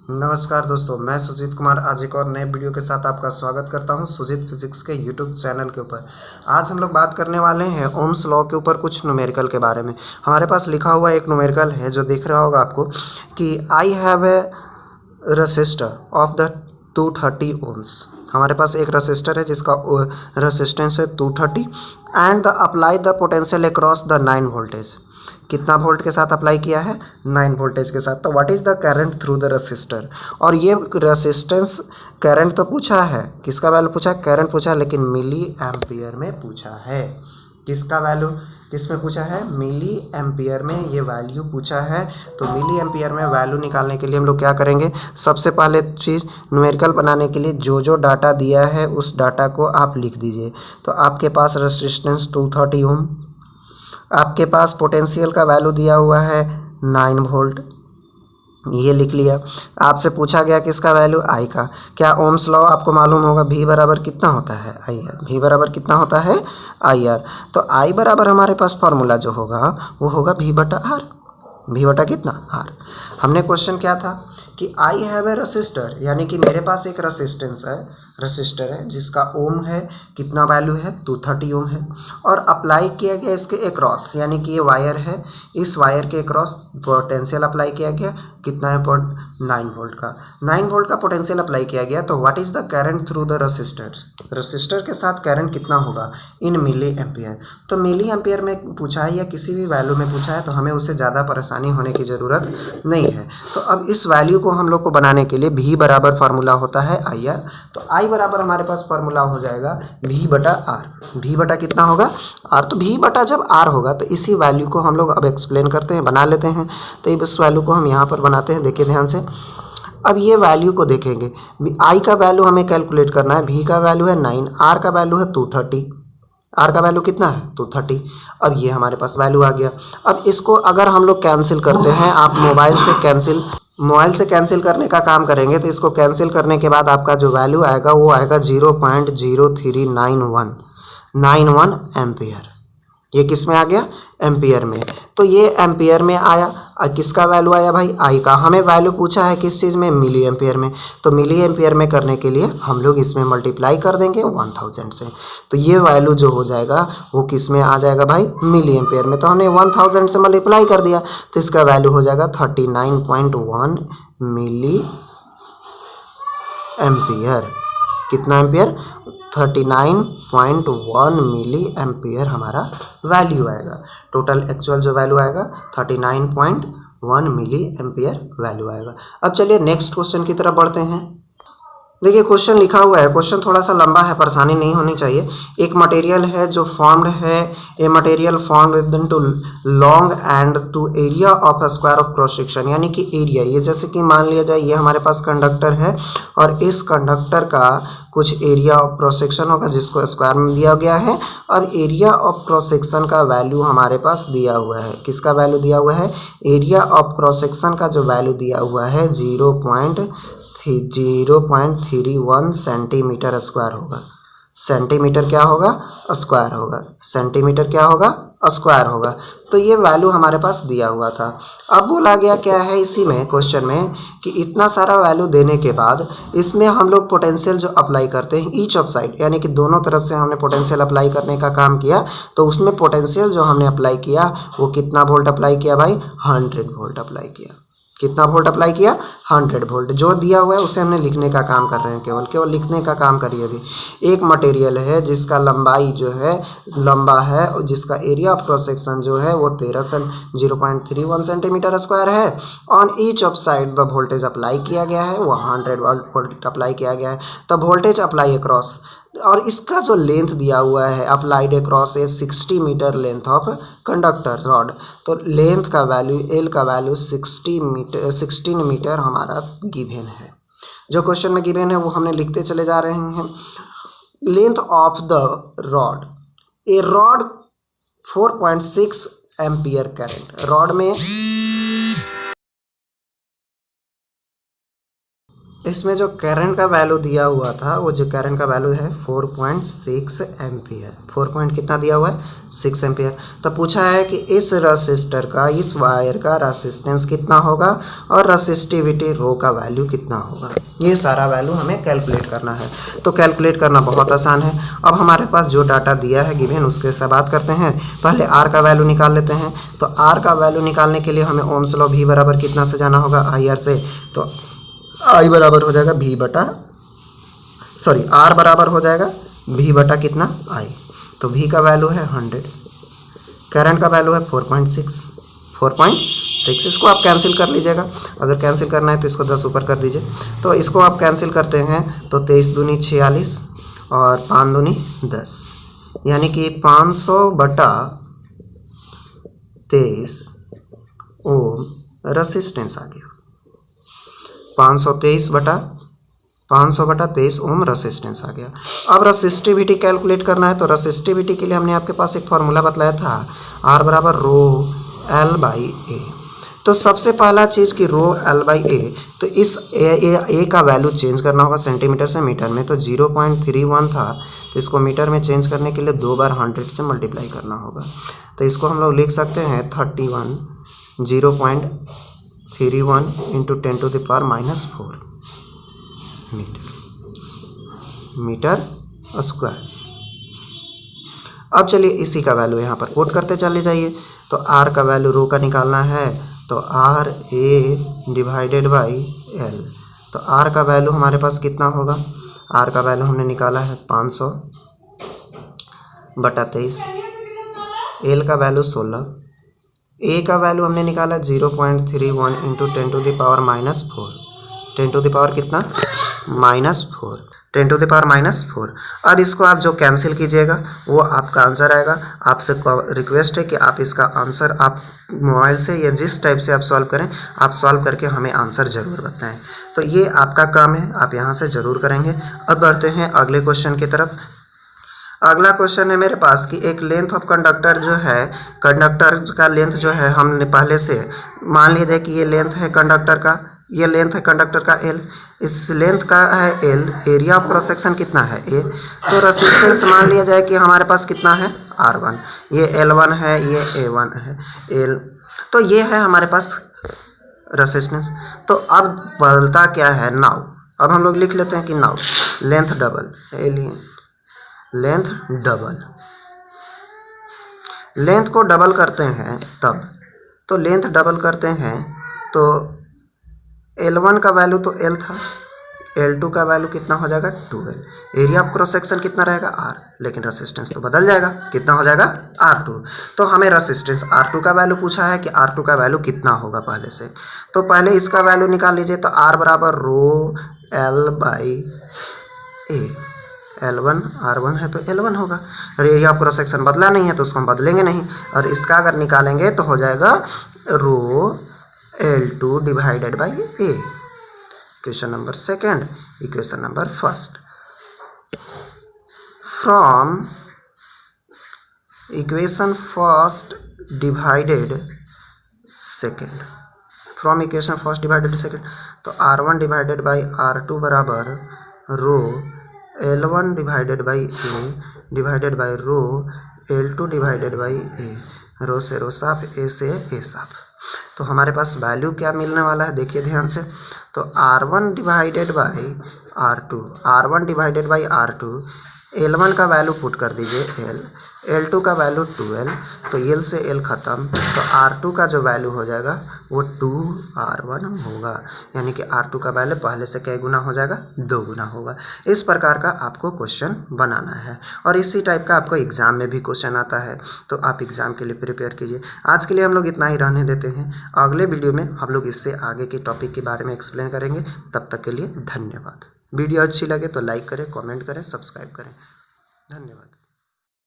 नमस्कार दोस्तों, मैं सुजीत कुमार आज एक और नए वीडियो के साथ आपका स्वागत करता हूं सुजीत फिजिक्स के यूट्यूब चैनल के ऊपर। आज हम लोग बात करने वाले हैं ओम्स लॉ के ऊपर कुछ न्यूमेरिकल के बारे में। हमारे पास लिखा हुआ एक न्यूमेरिकल है जो दिख रहा होगा आपको कि I have a resistor of the 230 ohms. हमारे पास एक रेसिस्टर है जिसका रेसिस्टेंस है 230 and the apply the potential across the 9 voltage. कितना वोल्ट के साथ अप्लाई किया है? 9 वोल्टेज के साथ। तो what is the current through the resistor. और ये रेसिस्टेंस करंट तो पूछा है, किसका वैल्यू पूछा? करंट पूछा, लेकिन मिली एम्पियर में पूछा है। किसका वैल्यू किस में पूछा है? मिली एम्पियर में ये वैल्यू पूछा है। तो मिली एम्पियर में वैल्यू निकालने के लिए हम लोग क्या करेंगे? सबसे पहले चीज़, न्यूमेरिकल बनाने के लिए जो जो डाटा दिया है उस डाटा को आप लिख दीजिए। तो आपके पास रेसिस्टेंस 230 ओम, आपके पास पोटेंशियल का वैल्यू दिया हुआ है 9 वोल्ट, ये लिख लिया। आपसे पूछा गया किसका वैल्यू? आई का। क्या ओम्स लॉ आपको मालूम होगा? V बराबर कितना होता है? I R. V बराबर कितना होता है? I R. तो आई बराबर हमारे पास फॉर्मूला जो होगा वो होगा V बटा आर। V बटा कितना? आर। हमने क्वेश्चन क्या था कि आई हैव ए रसिस्टर, यानी कि मेरे पास एक रसिस्टर है जिसका ओम है, कितना वैल्यू है? 230 ओम है। और अप्लाई किया गया इसके अक्रॉस, यानी कि ये वायर है, इस वायर के अक्रॉस पोटेंशियल अप्लाई किया गया। कितना है? 9 वोल्ट का। 9 वोल्ट का पोटेंशियल अप्लाई किया गया। तो what is the current through the resistor. Resistor के साथ करंट कितना होगा? इन मिली एम्पियर। तो मिली एम्पियर में पूछा है या किसी भी वैल्यू में पूछा है तो हमें उससे ज़्यादा परेशानी होने की ज़रूरत नहीं है। तो अब इस वैल्यू को हम लोग को बनाने के लिए V बराबर फार्मूला होता है आई आर। तो आई बराबर हमारे पास फार्मूला हो जाएगा V बटा आर। V बटा कितना होगा? आर। तो V बटा जब आर होगा तो इसी वैल्यू को हम लोग अब एक्सप्लेन करते हैं, बना लेते हैं। तो इस वैल्यू को हम यहाँ पर बनाते हैं, देखिए ध्यान से। अब ये वैल्यू को देखेंगे, आई का वैल्यू हमें कैलकुलेट करना है। V का वैल्यू है 9, आर का वैल्यू है 230। आर का वैल्यू कितना है? 230। अब ये हमारे पास वैल्यू आ गया। अब इसको अगर हम लोग कैंसिल करते हैं, आप मोबाइल से कैंसिल करने का काम करेंगे तो इसको कैंसिल करने के बाद आपका जो वैल्यू आएगा वो आएगा 0.0391 एम्पियर। ये किस में आ गया? एम्पियर में। तो ये एम्पियर में आया। किसका वैल्यू आया भाई? आई का। हमें वैल्यू पूछा है किस चीज़ में? मिली एम्पियर में। तो मिली एम्पियर में करने के लिए हम लोग इसमें मल्टीप्लाई कर देंगे 1000 से। तो ये वैल्यू जो हो जाएगा वो किस में आ जाएगा भाई? मिली एम्पियर में। तो हमने 1000 से मल्टीप्लाई कर दिया तो इसका वैल्यू हो जाएगा 39.1 मिली एम्पियर। कितना एम्पियर? 39.1 मिली एम्पियर हमारा वैल्यू आएगा। टोटल एक्चुअल जो वैल्यू आएगा 39.1 मिली एम्पियर वैल्यू आएगा। अब चलिए नेक्स्ट क्वेश्चन की तरफ बढ़ते हैं। देखिए क्वेश्चन लिखा हुआ है, क्वेश्चन थोड़ा सा लंबा है, परेशानी नहीं होनी चाहिए। एक मटेरियल है जो फॉर्म्ड है, a material formed with two long and two area of square of cross section, यानी कि एरिया। ये जैसे कि मान लिया जाए ये हमारे पास कंडक्टर है और इस कंडक्टर का कुछ एरिया ऑफ क्रॉस सेक्शन होगा जिसको स्क्वायर में दिया गया है। और एरिया ऑफ क्रॉस सेक्शन का वैल्यू हमारे पास दिया हुआ है। किसका वैल्यू दिया हुआ है? एरिया ऑफ क्रॉस सेक्शन का जो वैल्यू दिया हुआ है 0.31 सेंटीमीटर स्क्वायर होगा। सेंटीमीटर क्या होगा? स्क्वायर होगा। सेंटीमीटर क्या होगा? स्क्वायर होगा। तो ये वैल्यू हमारे पास दिया हुआ था। अब बोला गया क्या है इसी में क्वेश्चन में कि इतना सारा वैल्यू देने के बाद इसमें हम लोग पोटेंशियल जो अप्लाई करते हैं ईच ऑफ साइड, यानी कि दोनों तरफ से हमने पोटेंशियल अप्लाई करने का काम किया। तो उसमें पोटेंशियल जो हमने अप्लाई किया वो कितना वोल्ट अप्लाई किया भाई? 100 वोल्ट अप्लाई किया। कितना वोल्ट अप्लाई किया? 100 वोल्ट। जो दिया हुआ है उसे हमने लिखने का काम कर रहे हैं, केवल लिखने का काम करिए। अभी एक मटेरियल है जिसका लंबाई जो है लंबा है और जिसका एरिया ऑफ क्रॉस सेक्शन जो है वो 0.31 सेंटीमीटर स्क्वायर है। On each of side the voltage apply किया गया है वो 100 वोल्ट अप्लाई किया गया है। तो वोल्टेज अप्लाई अक्रॉस, और इसका जो लेंथ दिया हुआ है applied across a 60 metre length of conductor rod. तो लेंथ का वैल्यू, एल का वैल्यू 16 मीटर हमारा गिवन है। जो क्वेश्चन में गिवन है वो हमने लिखते चले जा रहे हैं। Length of the rod, A rod 4.6 ampere current. Rod में इसमें जो करंट का वैल्यू दिया हुआ था, वो जो करंट का वैल्यू है 4.6 एम्पियर। 4 पॉइंट कितना दिया हुआ है, 6 एम्पियर। तो पूछा है कि इस रसिस्टर का, इस वायर का रेसिस्टेंस कितना होगा और रसिस्टिविटी रो का वैल्यू कितना होगा। ये सारा वैल्यू हमें कैलकुलेट करना है। तो कैलकुलेट करना बहुत आसान है। अब हमारे पास जो डाटा दिया है गिवन, उसके से बात करते हैं। पहले आर का वैल्यू निकाल लेते हैं। तो आर का वैल्यू निकालने के लिए हमें ओम्स लॉ भी बराबर कितना से जाना होगा, आई आर से। तो आई बराबर हो जाएगा V बटा, सॉरी R बराबर हो जाएगा V बटा कितना, I। तो V का वैल्यू है 100, करंट का वैल्यू है 4.6। इसको आप कैंसिल कर लीजिएगा। अगर कैंसिल करना है तो इसको 10 ऊपर कर दीजिए। तो इसको आप कैंसिल करते हैं तो 23 दूनी 46 और 5 दूनी 10, यानी कि 500 बटा 23 ओम रसिस्टेंस आ गया। 500 बटा 23 ओम रसिस्टेंस आ गया। अब रसिस्टिविटी कैलकुलेट करना है। तो रसिस्टिविटी के लिए हमने आपके पास एक फार्मूला बताया था, R बराबर रो L बाई ए। तो सबसे पहला चीज़ कि रो L बाई ए, तो इस ए का वैल्यू चेंज करना होगा सेंटीमीटर से मीटर में। तो 0.31 था, तो इसको मीटर में चेंज करने के लिए 2 बार 100 से मल्टीप्लाई करना होगा। तो इसको हम लोग लिख सकते हैं 0.31 into 10 to the power -4 metre square. अब चलिए इसी का वैल्यू यहाँ पर पुट करते चले जाइए। तो R का वैल्यू रो का निकालना है, तो R A divided by L। तो R का वैल्यू हमारे पास कितना होगा, R का वैल्यू हमने निकाला है 500 बटा 23, L का वैल्यू 16, A का वैल्यू हमने निकाला 0.31 into 10 to the power -4। 10 to the power कितना, -4, 10 टू द पावर -4। अब इसको आप जो कैंसिल कीजिएगा वो आपका आंसर आएगा। आपसे रिक्वेस्ट है कि आप इसका आंसर आप मोबाइल से या जिस टाइप से आप सॉल्व करें, आप सॉल्व करके हमें आंसर ज़रूर बताएं। तो ये आपका काम है, आप यहाँ से ज़रूर करेंगे। अब बढ़ते हैं अगले क्वेश्चन की तरफ। अगला क्वेश्चन है मेरे पास कि एक लेंथ ऑफ कंडक्टर जो है, कंडक्टर का लेंथ जो है, हमने पहले से मान लीजिए कि ये लेंथ है कंडक्टर का, ये लेंथ है कंडक्टर का L, इस लेंथ का है L, area of cross section कितना है A। तो रेसिस्टेंस मान लिया जाए कि हमारे पास कितना है R1, ये L1 है, ये A1 है L। तो ये है हमारे पास रेसिस्टेंस। तो अब बदलता क्या है, नाउ अब हम लोग लिख लेते हैं कि now length double, length double, length को डबल करते हैं तब, तो लेंथ डबल करते हैं तो L1 का वैल्यू तो L था, L2 का वैल्यू कितना हो जाएगा 12, एरिया ऑफ क्रॉस सेक्शन कितना रहेगा R, लेकिन रेसिस्टेंस तो बदल जाएगा, कितना हो जाएगा R2। तो हमें रेसिस्टेंस R2 का वैल्यू पूछा है कि R2 का वैल्यू कितना होगा पहले से। तो पहले इसका वैल्यू निकाल लीजिए। तो R बराबर रो L by A, L1 R1 है तो L1 होगा, और एरिया ऑफ क्रॉस सेक्शन बदला नहीं है तो उसको हम बदलेंगे नहीं, और इसका अगर निकालेंगे तो हो जाएगा rho L2 divided by A. Question number second, equation number first, from equation first divided second, from equation first divided second, तो R1 डिवाइडेड बाई R2 बराबर rho L1 divided by A divided by rho L2 divided by A. Rho से rho साफ, ए से ए साफ। तो हमारे पास value क्या मिलने वाला है, देखिए ध्यान से। तो R1 divided by R2, R1 divided by R2, L1 का वैल्यू पुट कर दीजिए L, L2 का वैल्यू 12, तो L से L ख़त्म, तो R2 का जो वैल्यू हो जाएगा वो 2R1 होगा, यानी कि R2 का वैल्यू पहले से कै गुना हो जाएगा, 2 गुना होगा। इस प्रकार का आपको क्वेश्चन बनाना है, और इसी टाइप का आपको एग्ज़ाम में भी क्वेश्चन आता है, तो आप एग्ज़ाम के लिए प्रिपेयर कीजिए। आज के लिए हम लोग इतना ही रहने देते हैं। अगले वीडियो में हम लोग इससे आगे के टॉपिक के बारे में एक्सप्लेन करेंगे। तब तक के लिए धन्यवाद। वीडियो अच्छी लगे तो लाइक करें, कमेंट करें, सब्सक्राइब करें। धन्यवाद।